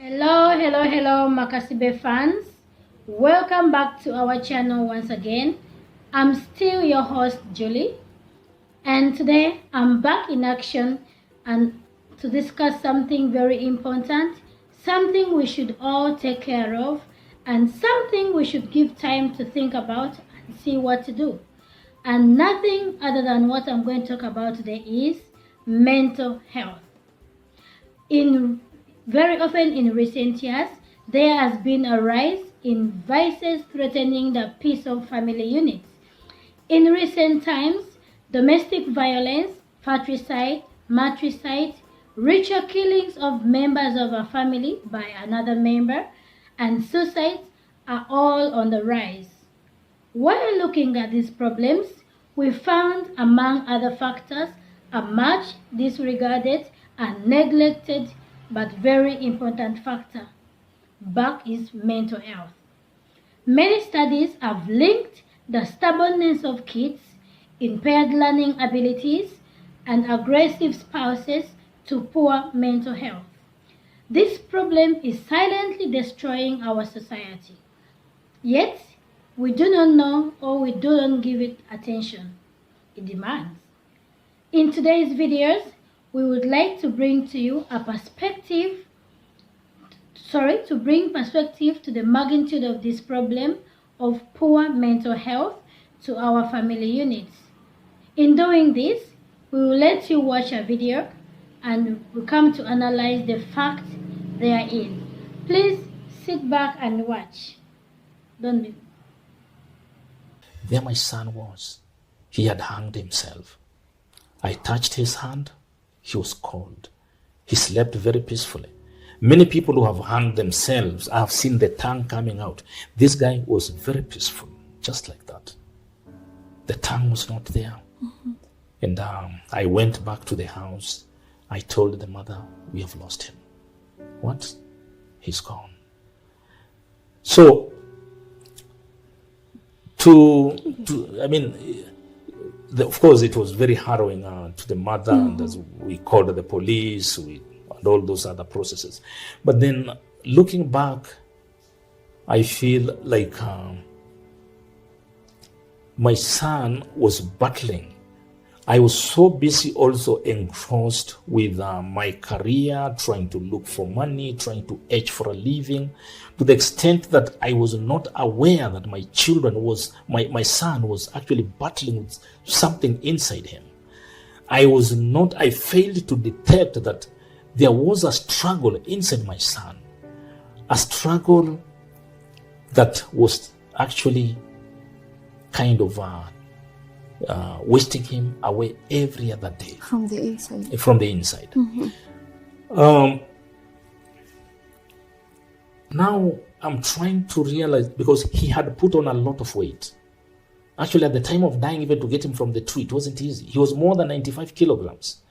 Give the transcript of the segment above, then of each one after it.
Hello, Makasibe fans. Welcome back to our channel once again. I'm still your host, Julie, and today I'm back in action and to discuss something very important, something we should all take care of, and something we should give time to think about and see what to do. And nothing other than what I'm going to talk about today is mental health. Very often in recent years, there has been a rise in vices threatening the peace of family units. In recent times, domestic violence, patricide, matricide, ritual killings of members of a family by another member, and suicides are all on the rise. While looking at these problems, we found, among other factors, a much disregarded and neglected but very important factor. Back is mental health. Many studies have linked the stubbornness of kids, impaired learning abilities, and aggressive spouses to poor mental health. This problem is silently destroying our society. Yet, we do not know or we do not give it attention it demands. In today's videos, we would like to bring to you perspective to the magnitude of this problem of poor mental health to our family units. In doing this, we will let you watch a video and we come to analyze the facts therein. Please sit back and watch. Don't be. There my son was. He had hanged himself. I touched his hand. He was cold. He slept very peacefully. Many people who have hanged themselves, I have seen the tongue coming out. This guy was very peaceful, just like that. The tongue was not there. Mm-hmm. And I went back to the house. I told the mother, we have lost him. What? He's gone. So, of course, it was very harrowing to the mother, and as we called the police, and all those other processes. But then, looking back, I feel like my son was battling. I was so busy also engrossed with my career, trying to look for money, trying to edge for a living, to the extent that I was not aware that my son was actually battling with something inside him. I failed to detect that there was a struggle inside my son, a struggle that was actually kind of wasting him away every other day. From the inside. Mm-hmm. Now I'm trying to realize, because he had put on a lot of weight. Actually, at the time of dying, even to get him from the tree, it wasn't easy. He was more than 95 kilograms.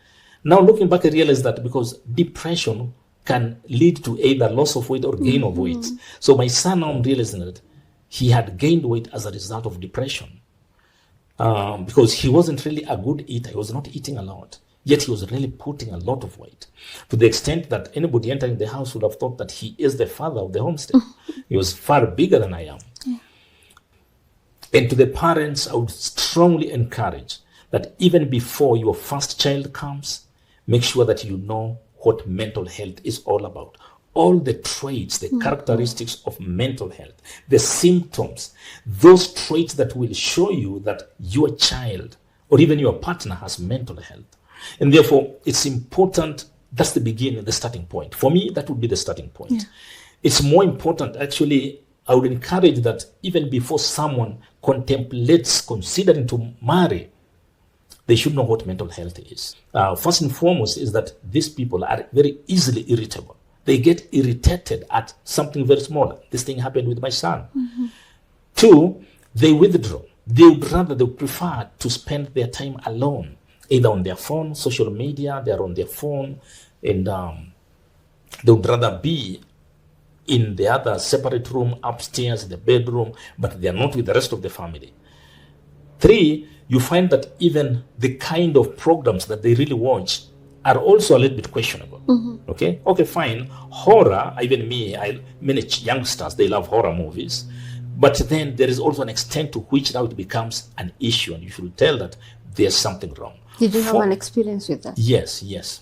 Now looking back, I realized that because depression can lead to either loss of weight or gain of weight. So my son, now I'm realizing that he had gained weight as a result of depression. Because he wasn't really a good eater. He was not eating a lot. Yet he was really putting a lot of weight, to the extent that anybody entering the house would have thought that he is the father of the homestead. He was far bigger than I am. Yeah. And to the parents, I would strongly encourage that even before your first child comes, make sure that you know what mental health is all about. All the traits, the characteristics of mental health, the symptoms, those traits that will show you that your child or even your partner has mental health. And therefore, it's important. That's the beginning, the starting point. For me, that would be the starting point. Yeah. It's more important, actually, I would encourage that even before someone considering to marry, they should know what mental health is. First and foremost is that these people are very easily irritable. They get irritated at something very small. This thing happened with my son. Mm-hmm. 2, they withdraw. They prefer to spend their time alone, either on their phone, social media, they're on their phone, and they would rather be in the other separate room, upstairs, in the bedroom, but they're not with the rest of the family. 3, you find that even the kind of programs that they really watch are also a little bit questionable. Okay, fine. Horror, even me, many youngsters, they love horror movies. But then there is also an extent to which now it becomes an issue, and you should tell that there's something wrong. Did you have an experience with that? Yes.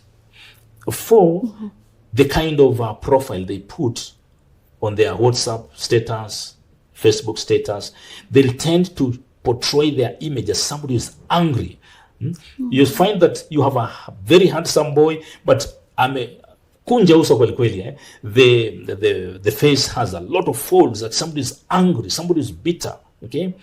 For the kind of profile they put on their WhatsApp status, Facebook status, they'll tend to portray their image as somebody who's angry. You find that you have a very handsome boy, but kunja uso kweli kweli, the face has a lot of folds, that somebody is angry, somebody is bitter. Okay,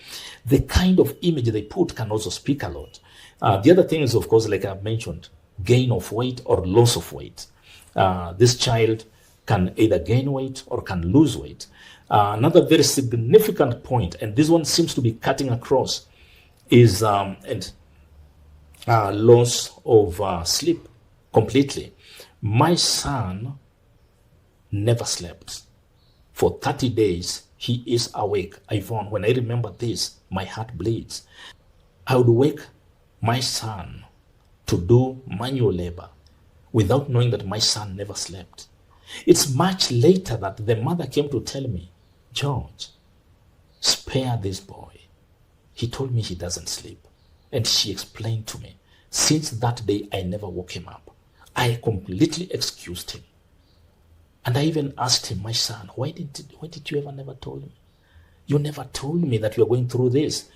the kind of image they put can also speak a lot. The other thing is, of course, like I've mentioned, gain of weight or loss of weight. This child can either gain weight or can lose weight. Another very significant point, and this one seems to be cutting across, is loss of sleep completely. My son never slept. For 30 days, he is awake. Yvonne, when I remember this, my heart bleeds. I would wake my son to do manual labor without knowing that my son never slept. It's much later that the mother came to tell me, George, spare this boy. He told me he doesn't sleep. And she explained to me, since that day, I never woke him up. I completely excused him. And I even asked him, my son, why did you ever never told me? You never told me that you are going through this.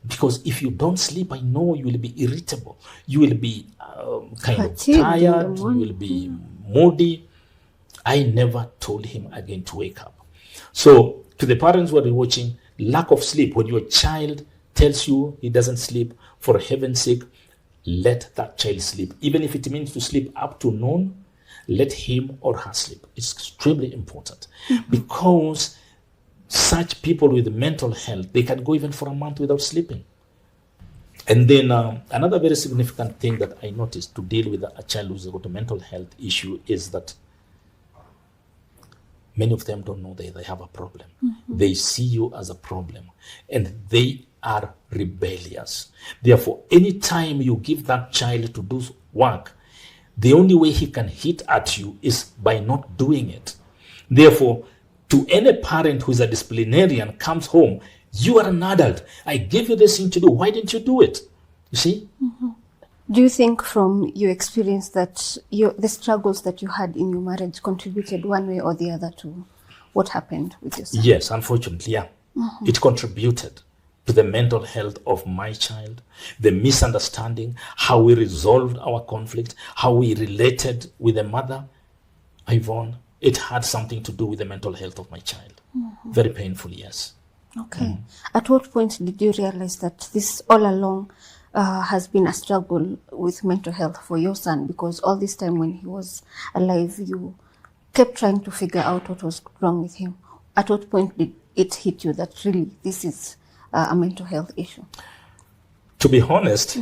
Because if you don't sleep, I know you will be irritable. You will be kind of tired. You will be moody. I never told him again to wake up. So to the parents who are watching, lack of sleep, when your child tells you he doesn't sleep, for heaven's sake, let that child sleep. Even if it means to sleep up to noon, let him or her sleep. It's extremely important because such people with mental health, they can go even for a month without sleeping. And then another very significant thing that I noticed to deal with a child who's got a mental health issue is that many of them don't know they have a problem. They see you as a problem and they are rebellious. Therefore, anytime you give that child to do work, the only way he can hit at you is by not doing it. Therefore, to any parent who is a disciplinarian comes home, you are an adult. I gave you this thing to do. Why didn't you do it? You see? Do you think from your experience that the struggles that you had in your marriage contributed one way or the other to what happened with your son? Yes, unfortunately, yeah. It contributed to the mental health of my child, the misunderstanding, how we resolved our conflict, how we related with the mother. Yvonne, it had something to do with the mental health of my child. Very painful, yes. Okay. At what point did you realize that this all along has been a struggle with mental health for your son? Because all this time when he was alive, you kept trying to figure out what was wrong with him. At what point did it hit you that really this is a mental health issue? To be honest,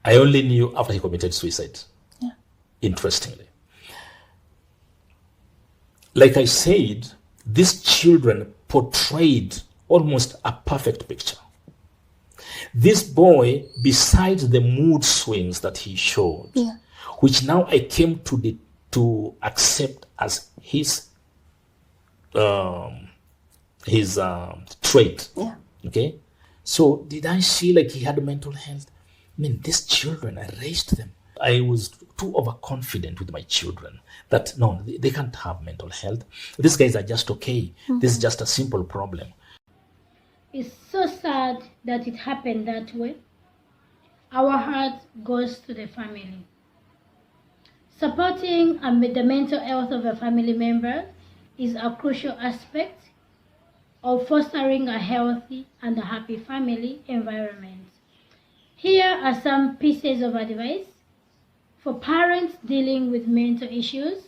I only knew after he committed suicide. Yeah. Interestingly. Like I said, these children portrayed almost a perfect picture. This boy, besides the mood swings that he showed, which now I came to accept as his trait. Yeah. Okay, so did I see like he had mental health? I mean, these children, I raised them. I was too overconfident with my children that no, they can't have mental health. These guys are just okay. This is just a simple problem. It's so sad that it happened that way. Our heart goes to the family. Supporting the mental health of a family member is a crucial aspect of fostering a healthy and a happy family environment. Here are some pieces of advice for parents dealing with mental issues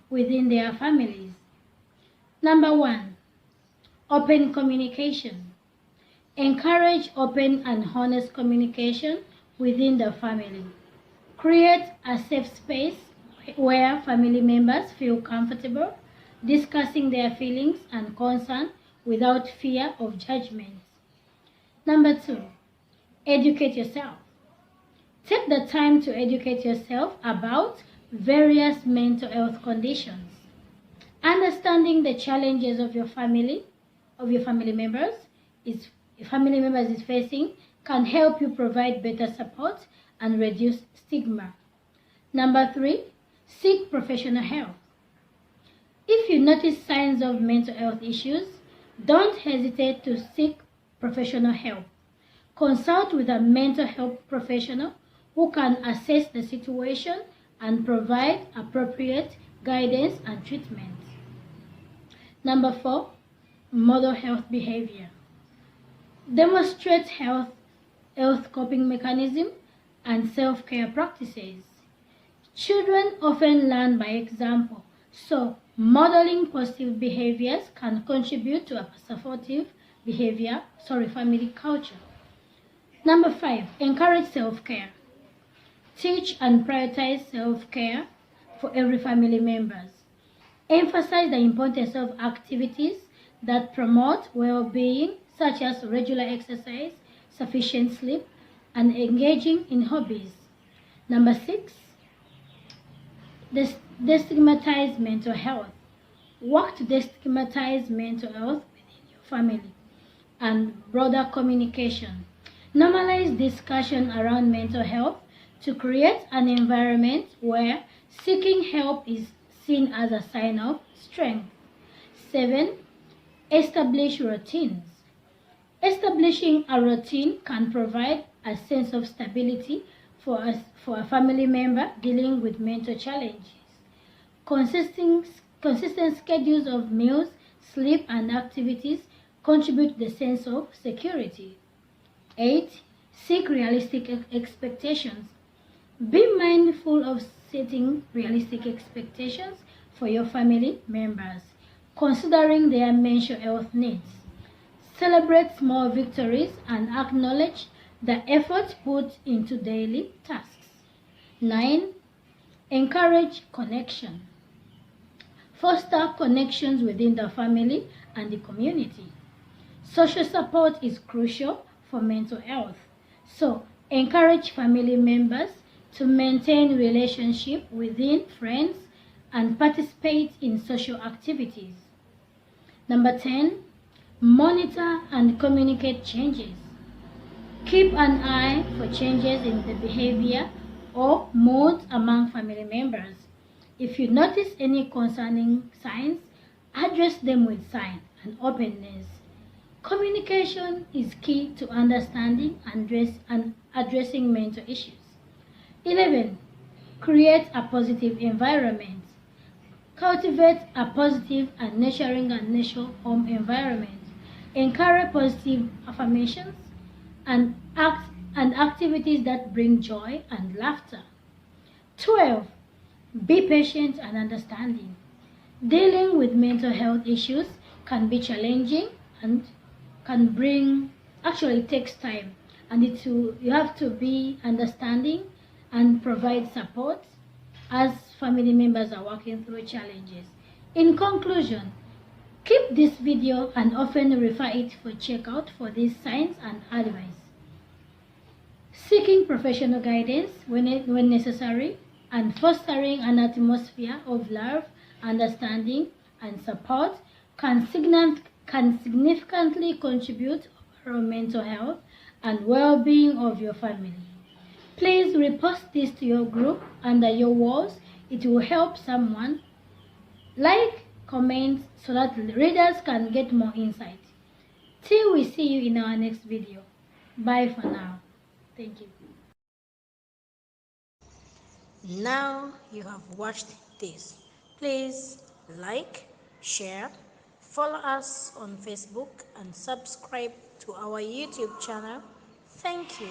within their families. Number 1, open communication. Encourage open and honest communication within the family. Create a safe space where family members feel comfortable discussing their feelings and concerns without fear of judgment. Number 2, educate yourself. Take the time to educate yourself about various mental health conditions. Understanding the challenges of your family members is facing can help you provide better support and reduce stigma. Number 3, seek professional help. If you notice signs of mental health issues, don't hesitate to seek professional help. Consult with a mental health professional who can assess the situation and provide appropriate guidance and treatment. Number 4, model health behavior. Demonstrate health coping mechanism and self-care practices. Children often learn by example, so modeling positive behaviors can contribute to a supportive family culture. Number 5, encourage self-care. Teach and prioritize self-care for every family members. Emphasize the importance of activities that promote well-being, such as regular exercise, sufficient sleep, and engaging in hobbies. Number 6, destigmatize mental health. Work to destigmatize mental health within your family and broader communication. Normalize discussion around mental health to create an environment where seeking help is seen as a sign of strength. 7, establish routines. Establishing a routine can provide a sense of stability for a family member dealing with mental challenges. Consistent schedules of meals, sleep, and activities contribute to the sense of security. 8, seek realistic expectations. Be mindful of setting realistic expectations for your family members, considering their mental health needs. Celebrate small victories and acknowledge the effort put into daily tasks. 9, encourage connection. Foster connections within the family and the community. Social support is crucial for mental health, so encourage family members to maintain relationship within friends and participate in social activities. Number 10, monitor and communicate changes. Keep an eye for changes in the behavior or mood among family members. If you notice any concerning signs, address them with sign and openness. Communication is key to understanding and addressing mental issues. 11, create a positive environment. Cultivate a positive and nurturing home environment. Encourage positive affirmations and activities that bring joy and laughter. 12, be patient and understanding. Dealing with mental health issues can be challenging and it takes time, and you have to be understanding and provide support as family members are working through challenges. In conclusion, keep this video and often refer it for checkout for these signs and advice. Seeking professional guidance when necessary and fostering an atmosphere of love, understanding, and support can significantly contribute to overall mental health and well-being of your family. Please repost this to your group under your walls. It will help someone. Like, comment so that readers can get more insight. Till we see you in our next video. Bye for now. Thank you. Now you have watched this. Please like, share, follow us on Facebook and subscribe to our YouTube channel. Thank you.